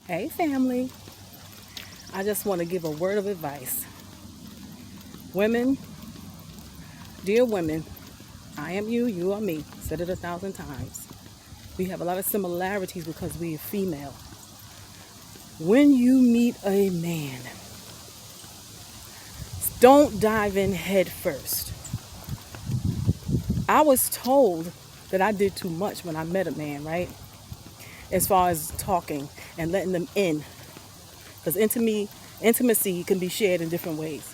Hey family, I just want to give a word of advice. Women, dear women, I am you, you are me. Said it 1,000 times. We have a lot of similarities because we are female. When you meet a man, don't dive in head first. I was told that I did too much when I met a man, right? As far as talking and letting them in. Because intimacy can be shared in different ways.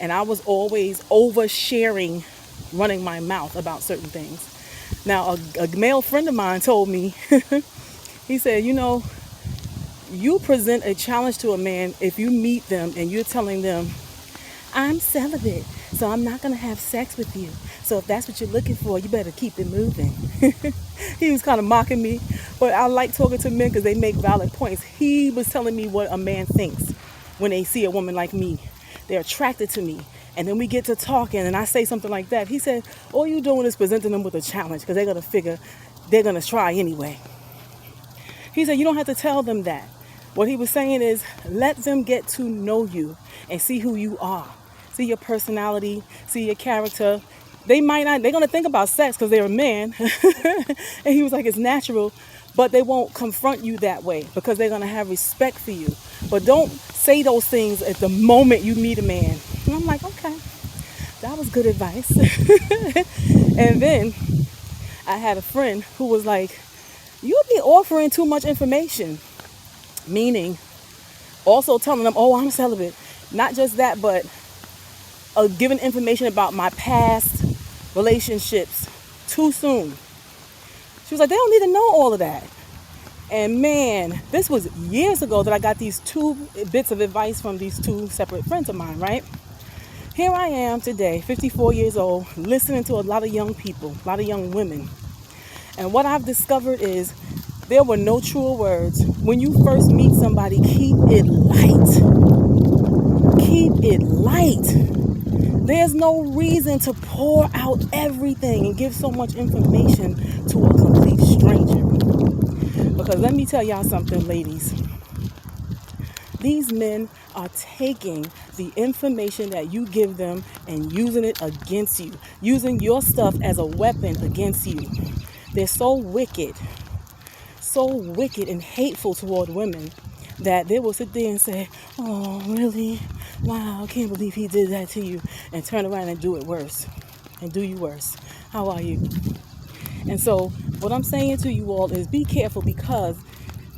And I was always oversharing, running my mouth about certain things. Now, a male friend of mine told me, he said, you present a challenge to a man if you meet them and you're telling them, I'm celibate, so I'm not going to have sex with you. So if that's what you're looking for, you better keep it moving. He was kind of mocking me, but I like talking to men because they make valid points. He was telling me what a man thinks when they see a woman like me. They're attracted to me. And then we get to talking and I say something like that. He said, all you're doing is presenting them with a challenge because they're going to figure they're going to try anyway. He said, you don't have to tell them that. What he was saying is, let them get to know you and see who you are. See your personality, see your character. They might not, they're going to think about sex because they're a man. And he was like, it's natural, but they won't confront you that way because they're going to have respect for you. But don't say those things at the moment you meet a man. And I'm like, okay, that was good advice. And then I had a friend who was like, you'll be offering too much information. Meaning, also telling them, oh, I'm celibate. Not just that, but giving information about my past relationships too soon. She was like, they don't need to know all of that. And man, this was years ago that I got these two bits of advice from these two separate friends of mine, right? Here I am today, 54 years old, listening to a lot of young people, a lot of young women. And what I've discovered is there were no truer words. When you first meet somebody, keep it light. Keep it light. There's no reason to pour out everything and give so much information to a complete stranger. Because let me tell y'all something, ladies. These men are taking the information that you give them and using it against you. Using your stuff as a weapon against you. They're so wicked and hateful toward women that they will sit there and say, oh, really? Wow, I can't believe he did that to you. And turn around and do it worse. And do you worse. How are you? And so what I'm saying to you all is be careful because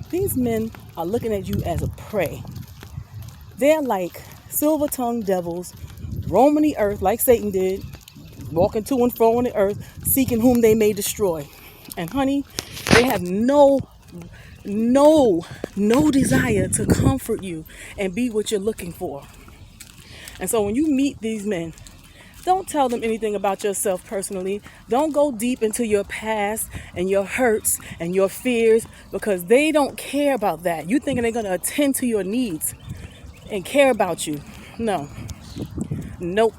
these men are looking at you as a prey. They're like silver-tongued devils roaming the earth like Satan did, walking to and fro on the earth, seeking whom they may destroy. And honey, they have no desire to comfort you and be what you're looking for. And so when you meet these men, don't tell them anything about yourself personally. Don't go deep into your past and your hurts and your fears because they don't care about that. You thinking they're going to attend to your needs and care about you. No. Nope.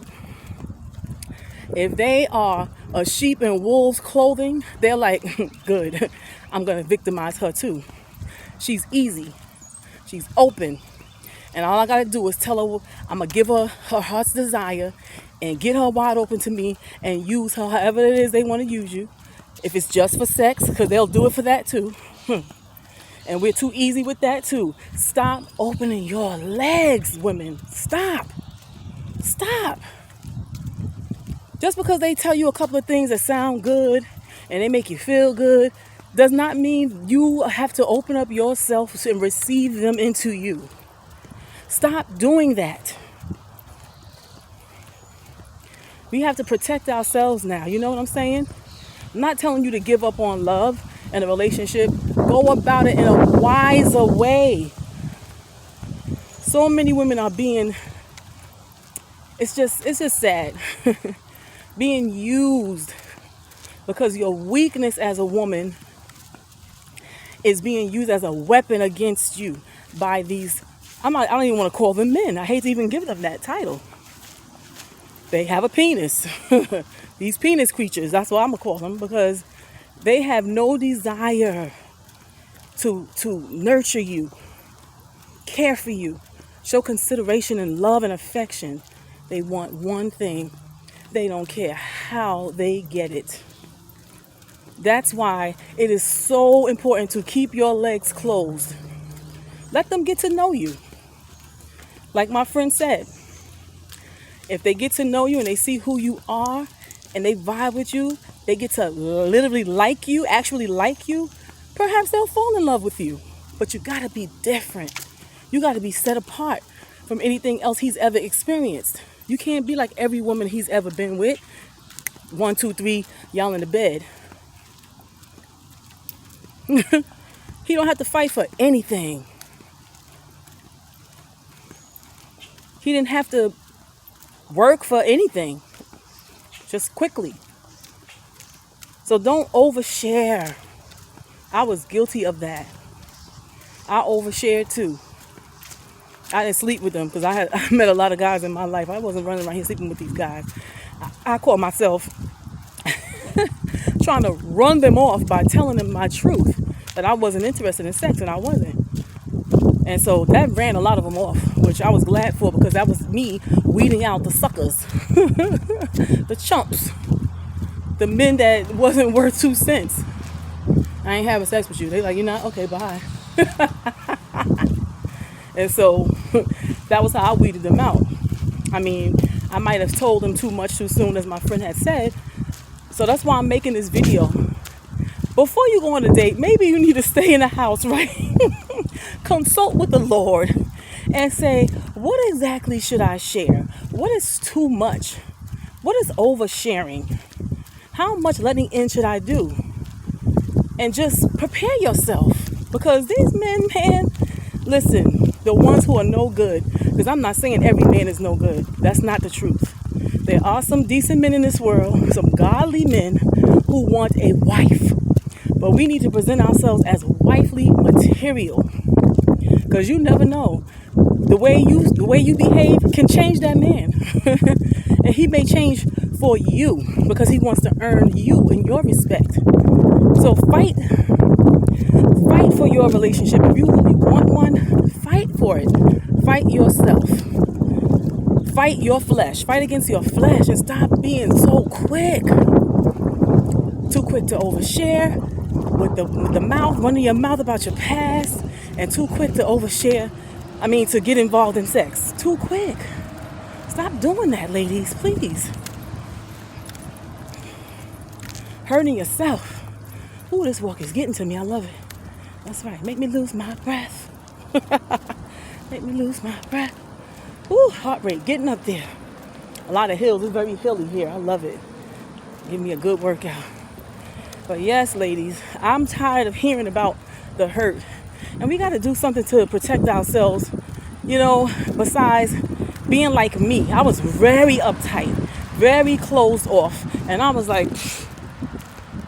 If they are a sheep in wolves clothing, they're like, good, I'm going to victimize her too. She's easy. She's open. And all I got to do is tell her I'm going to give her her heart's desire and get her wide open to me and use her however it is they want to use you. If it's just for sex, because they'll do it for that too. And we're too easy with that too. Stop opening your legs, women. Stop. Stop. Just because they tell you a couple of things that sound good and they make you feel good does not mean you have to open up yourself and receive them into you. Stop doing that. We have to protect ourselves now. You know what I'm saying? I'm not telling you to give up on love and a relationship. Go about it in a wiser way. So many women are being, it's just sad. Being used because your weakness as a woman is being used as a weapon against you by these, I don't even want to call them men. I hate to even give them that title. They have a penis. These penis creatures, that's what I'm going to call them, because they have no desire to nurture you. care for you, show consideration and love and affection, they want one thing. They don't care how they get it. That's why it is so important to keep your legs closed. Let them get to know you. Like my friend said, if they get to know you and they see who you are and they vibe with you, they get to literally like you, actually like you, perhaps they'll fall in love with you. But you gotta be different. You gotta be set apart from anything else he's ever experienced. You can't be like every woman he's ever been with. 1, 2, 3, y'all in the bed. He don't have to fight for anything. He didn't have to work for anything. Just quickly. So don't overshare. I was guilty of that. I overshared too. I didn't sleep with them because I met a lot of guys in my life. I wasn't running around here sleeping with these guys. I caught myself trying to run them off by telling them my truth, that I wasn't interested in sex, and I wasn't. And so that ran a lot of them off, which I was glad for, because that was me weeding out the suckers, the chumps, the men that wasn't worth 2 cents. I ain't having sex with you. They like, you're not? Okay, bye. And so that was how I weeded them out. I mean, I might have told them too much too soon, as my friend had said. So that's why I'm making this video. Before you go on a date, maybe you need to stay in the house, right? Consult with the Lord and say, what exactly should I share? What is too much? What is oversharing? How much letting in should I do? And just prepare yourself, because these men, man, listen, the ones who are no good, because I'm not saying every man is no good. That's not the truth. There are some decent men in this world, some godly men who want a wife. But we need to present ourselves as wifely material, because you never know. The way you behave can change that man. And he may change for you because he wants to earn you and your respect. So fight for your relationship. If you really want one, fight for it. Fight yourself. Fight your flesh. Fight against your flesh and stop being so quick. Too quick to overshare with the mouth, running your mouth about your past, and too quick to overshare. To get involved in sex. Too quick. Stop doing that, ladies, please. Hurting yourself. Ooh, this walk is getting to me. I love it. That's right. Make me lose my breath. Make me lose my breath. Ooh, heart rate getting up there. A lot of hills. It's very hilly here. I love it. Give me a good workout. But yes, ladies, I'm tired of hearing about the hurt. And we got to do something to protect ourselves, besides being like me. I was very uptight, very closed off. And I was like,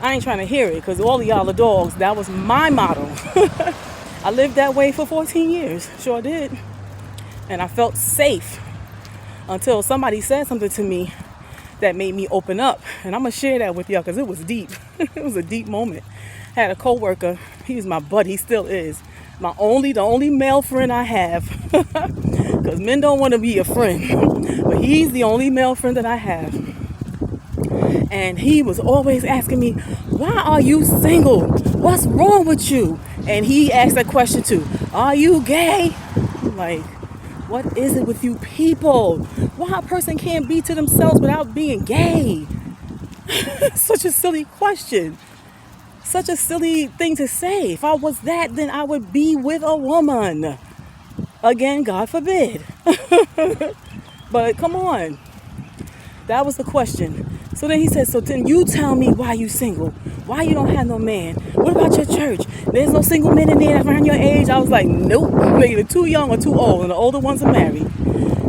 I ain't trying to hear it, because all of y'all are dogs. That was my motto. I lived that way for 14 years. Sure did. And I felt safe until somebody said something to me that made me open up. And I'm going to share that with y'all because it was deep. It was a deep moment. I had a coworker. He was my buddy. He still is. The only male friend I have. Because men don't want to be a friend. But he's the only male friend that I have. And he was always asking me, why are you single? What's wrong with you? And he asked that question too. Are you gay? I'm like, what is it with you people? Why a person can't be to themselves without being gay? Such a silly question. Such a silly thing to say. If I was that, then I would be with a woman. Again, God forbid. But come on. That was the question. So then he said, so then you tell me why you single. Why you don't have no man? What about your church? There's no single men in there around your age? I was like, nope. They're either too young or too old, and the older ones are married.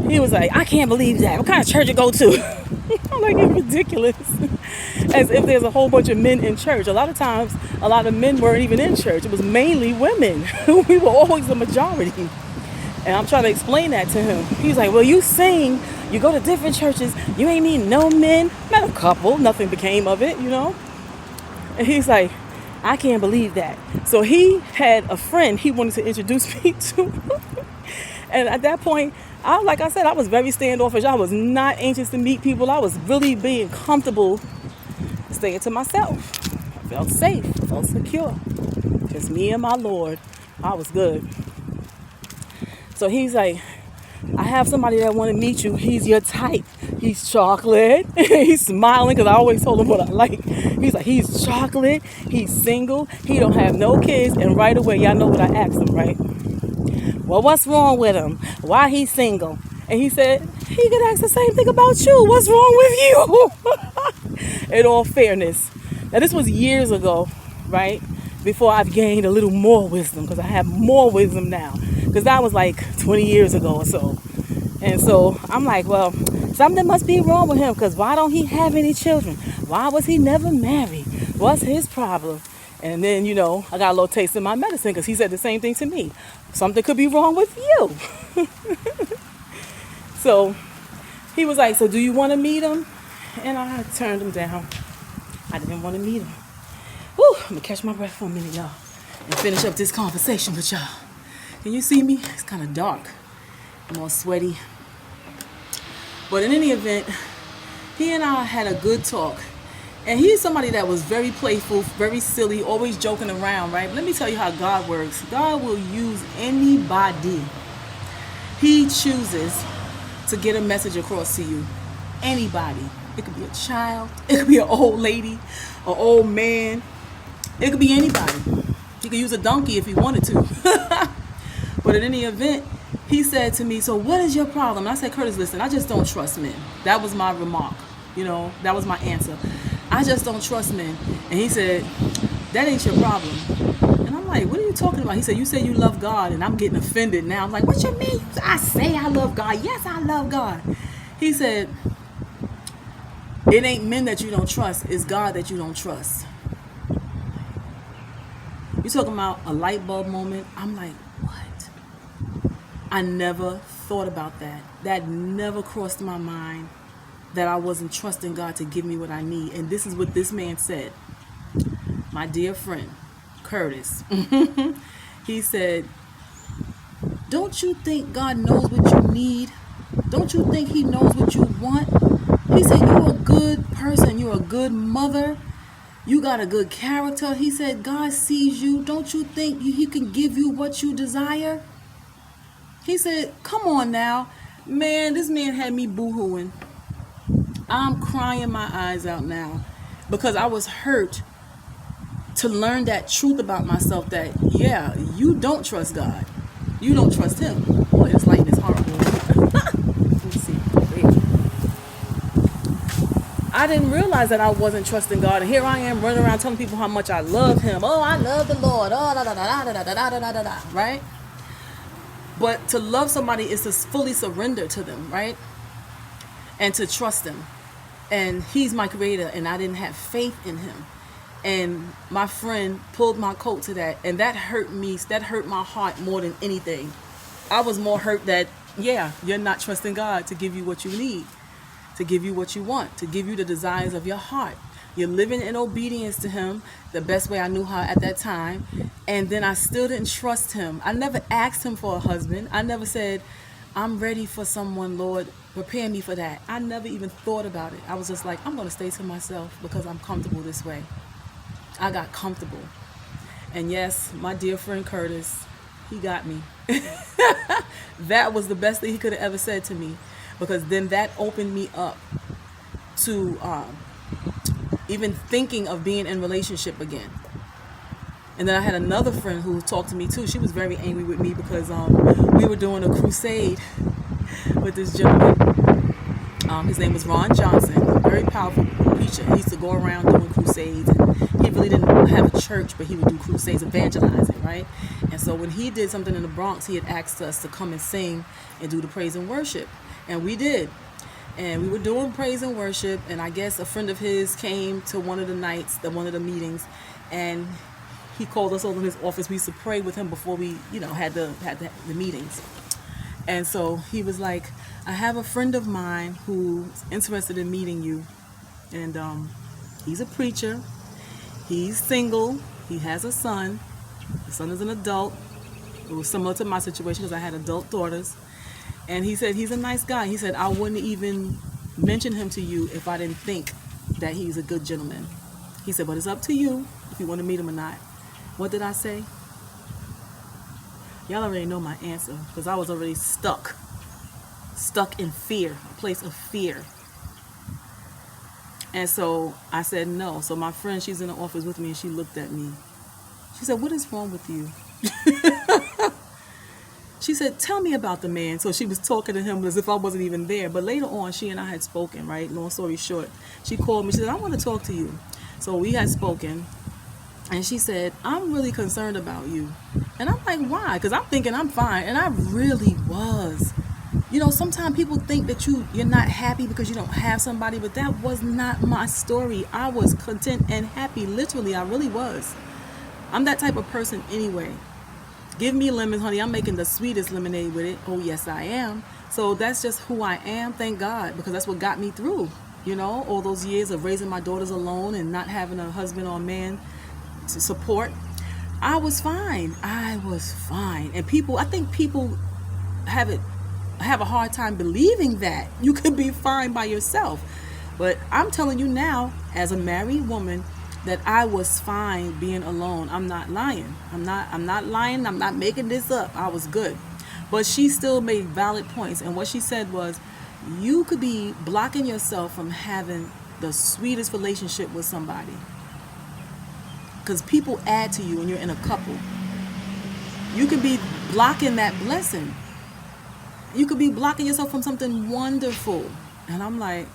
He was like, I can't believe that. What kind of church you go to? I'm like, it's ridiculous. As if there's a whole bunch of men in church. A lot of times, a lot of men weren't even in church. It was mainly women. We were always the majority. And I'm trying to explain that to him. He's like, well, you sing, you go to different churches, you ain't meet no men. Met a couple, nothing became of it, And he's like, I can't believe that. So he had a friend he wanted to introduce me to. And at that point, like I said, I was very standoffish. I was not anxious to meet people. I was really being comfortable staying to myself. I felt safe, felt secure. Just me and my Lord. I was good. So he's like, I have somebody that want to meet you. He's your type. He's chocolate. He's smiling because I always told him what I like. He's like, he's chocolate. He's single. He don't have no kids. And right away, y'all know what I asked him, right? Well, what's wrong with him? Why he's single? And he said, he could ask the same thing about you. What's wrong with you? In all fairness. Now, this was years ago, right? Before I've gained a little more wisdom, because I have more wisdom now. Because that was like 20 years ago or so. And so I'm like, well, something must be wrong with him, because why don't he have any children? Why was he never married? What's his problem? And then, I got a little taste of my medicine, because he said the same thing to me. Something could be wrong with you. So he was like, so do you want to meet him? And I turned him down. I didn't want to meet him. Whew, I'm going to catch my breath for a minute, y'all, and finish up this conversation with y'all. Can you see me? It's kind of dark. I'm all sweaty. But in any event, he and I had a good talk. And he's somebody that was very playful, very silly, always joking around, right? But let me tell you how God works. God will use anybody he chooses to get a message across to you. Anybody. It could be a child. It could be an old lady, an old man. It could be anybody. He could use a donkey if he wanted to. But in any event, he said to me, so what is your problem? And I said, Curtis, listen, I just don't trust men. That was my remark. That was my answer. I just don't trust men. And he said, that ain't your problem. And I'm like, what are you talking about? He said, you say you love God, and I'm getting offended now. I'm like, what you mean? I say I love God. Yes, I love God. He said, it ain't men that you don't trust. It's God that you don't trust. You talking about a light bulb moment? I'm like, what? I never thought about that. That never crossed my mind, that I wasn't trusting God to give me what I need. And this is what this man said. My dear friend, Curtis. He said, don't you think God knows what you need? Don't you think he knows what you want? He said, you're a good person. You're a good mother. You got a good character. He said, God sees you. Don't you think he can give you what you desire? He said, come on now. Man, this man had me boo-hooing. I'm crying my eyes out now because I was hurt to learn that truth about myself, that, yeah, you don't trust God. You don't trust him. Boy, this lighting is horrible. Let me see. I didn't realize that I wasn't trusting God. And here I am running around telling people how much I love him. Oh, I love the Lord. Oh, da, da, da, da, da, da, da, da, da, da, right? But to love somebody is to fully surrender to them, right? And to trust him. And he's my creator, and I didn't have faith in him. And my friend pulled my coat to that, and that hurt me. That hurt my heart more than anything. I was more hurt that, yeah, you're not trusting God to give you what you need, to give you what you want, to give you the desires of your heart. You're living in obedience to him the best way I knew how at that time. And then I still didn't trust him. I never asked him for a husband. I never said, I'm ready for someone, Lord. Prepare me for that. I never even thought about it. I was just like, I'm going to stay to myself because I'm comfortable this way. I got comfortable. And yes, my dear friend Curtis, he got me. That was the best thing he could have ever said to me, because then that opened me up to even thinking of being in relationship again. And then I had another friend who talked to me too. She was very angry with me because we were doing a crusade with this gentleman. His name was Ron Johnson, a very powerful preacher. He used to go around doing crusades. And he really didn't have a church, but he would do crusades, evangelizing, right? And so when he did something in the Bronx, he had asked us to come and sing and do the praise and worship. And we did. And we were doing praise and worship. And I guess a friend of his came to one of the nights, one of the meetings, and he called us over in his office. We used to pray with him before we, had the meetings. And so he was like, I have a friend of mine who's interested in meeting you. And he's a preacher. He's single. He has a son. The son is an adult. It was similar to my situation because I had adult daughters. And he said, he's a nice guy. He said, I wouldn't even mention him to you if I didn't think that he's a good gentleman. He said, but it's up to you if you want to meet him or not. What did I say? Y'all already know my answer because I was already stuck in fear, a place of fear. And so I said no. So my friend, she's in the office with me, and she looked at me. She said, what is wrong with you? She said, tell me about the man. So she was talking to him as if I wasn't even there. But later on, she and I had spoken, right? Long story short, she called me. She said, I want to talk to you. So we had spoken. And she said, I'm really concerned about you. And I'm like, why? Because I'm thinking I'm fine. And I really was. You know, sometimes people think that you're not happy because you don't have somebody. But that was not my story. I was content and happy. Literally, I really was. I'm that type of person anyway. Give me lemons, honey. I'm making the sweetest lemonade with it. Oh, yes, I am. So that's just who I am. Thank God. Because that's what got me through, you know, all those years of raising my daughters alone and not having a husband or man to support. I was fine. I was fine. And I think people have a hard time believing that you could be fine by yourself. But I'm telling you now, as a married woman, that I was fine being alone. I'm not lying. I'm not lying. I'm not making this up. I was good. But she still made valid points. And what she said was, you could be blocking yourself from having the sweetest relationship with somebody. Because people add to you when you're in a couple. You could be blocking that blessing. You could be blocking yourself from something wonderful. And I'm like,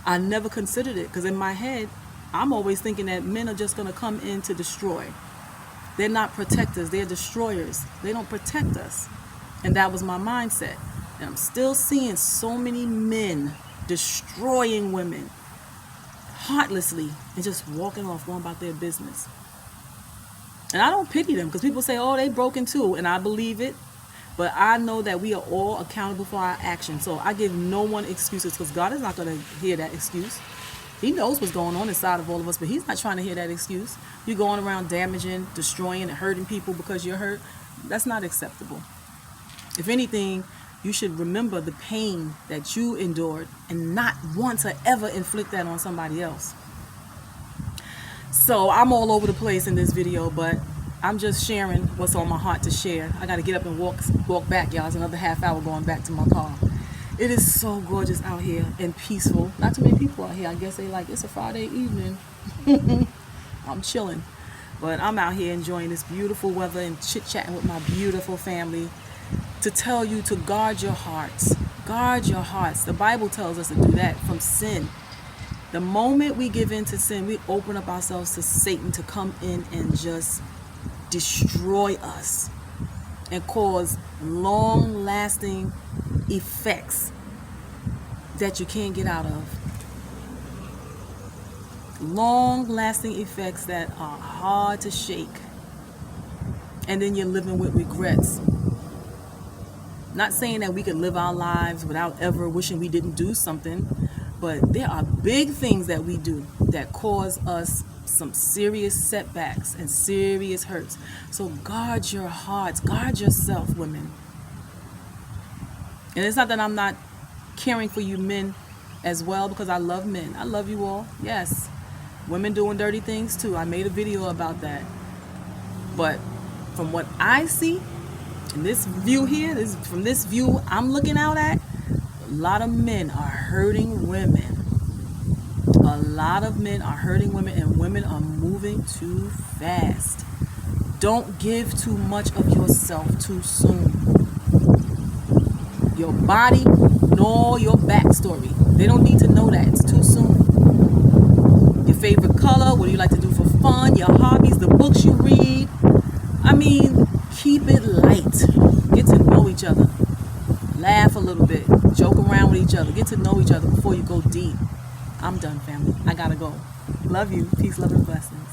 I never considered it. Because in my head, I'm always thinking that men are just going to come in to destroy. They're not protectors. They're destroyers. They don't protect us. And that was my mindset. And I'm still seeing so many men destroying women heartlessly and just walking off, going about their business. And I don't pity them because people say, oh, they broken too. And I believe it. But I know that we are all accountable for our actions. So I give no one excuses because God is not going to hear that excuse. He knows what's going on inside of all of us, but he's not trying to hear that excuse. You're going around damaging, destroying, and hurting people because you're hurt. That's not acceptable. If anything, you should remember the pain that you endured and not want to ever inflict that on somebody else. So I'm all over the place in this video, but I'm just sharing what's on my heart to share. I got to get up and walk back, y'all. It's another half hour going back to my car. It is so gorgeous out here and peaceful. Not too many people out here. I guess they like, it's a Friday evening. I'm chilling. But I'm out here enjoying this beautiful weather and chit-chatting with my beautiful family to tell you to guard your hearts. Guard your hearts. The Bible tells us to do that from sin. The moment we give in to sin, we open up ourselves to Satan to come in and just destroy us and cause long-lasting effects that you can't get out of. Long-lasting effects that are hard to shake. And then you're living with regrets. Not saying that we could live our lives without ever wishing we didn't do something, but there are big things that we do that cause us some serious setbacks and serious hurts. So guard your hearts, guard yourself, women. And it's not that I'm not caring for you men as well, because I love men. I love you all. Yes. Women doing dirty things too. I made a video about that. But from what I see, in this view here, from this view I'm looking out at, a lot of men are hurting women. A lot of men are hurting women, and women are moving too fast. Don't give too much of yourself too soon. Your body nor your backstory. They don't need to know that. It's too soon. Your favorite color, what do you like to do for fun, your hobbies, the books you read. I mean, keep it light. Get to know each other. Laugh a little bit. Joke around with each other. Get to know each other before you go deep. I'm done, family. I gotta go. Love you. Peace, love, and blessings.